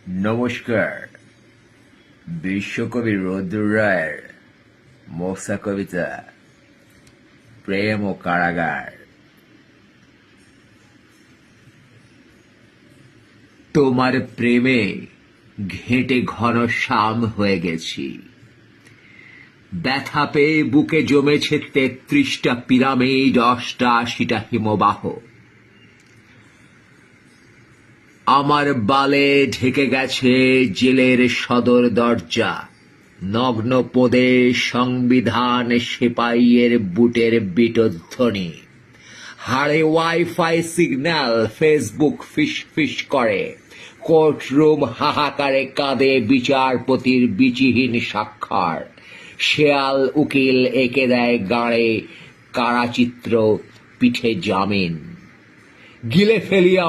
নমস্কার। বিশ্বকবি রদ্দুর রায়ের মোক্সা কবিতা প্রেম ও কারাগার। তোমার প্রেমে ঘেঁটে ঘন শাম হয়ে গেছি, ব্যথা পেয়ে বুকে জমেছে ৩৩টা পিরামিড, ৮৮টা হিমবাহ। আমার বালে ঢেকে গেছে জেলের সদর দরজা, নগ্ন পদে সংবিধান সেপাইয়ের বুটের বিটধ্বনি। হাড়ে ওয়াইফাই সিগন্যাল, ফেসবুক ফিসফিস করে, কোর্টরুম হাহাকারে কাঁদে বিচারপতির বিচিহীন স্বাক্ষর। শেয়াল উকিল এঁকে দেয় গাঁড়ে কারাচিত্র, পিঠে জামিন। গিলে ফেলি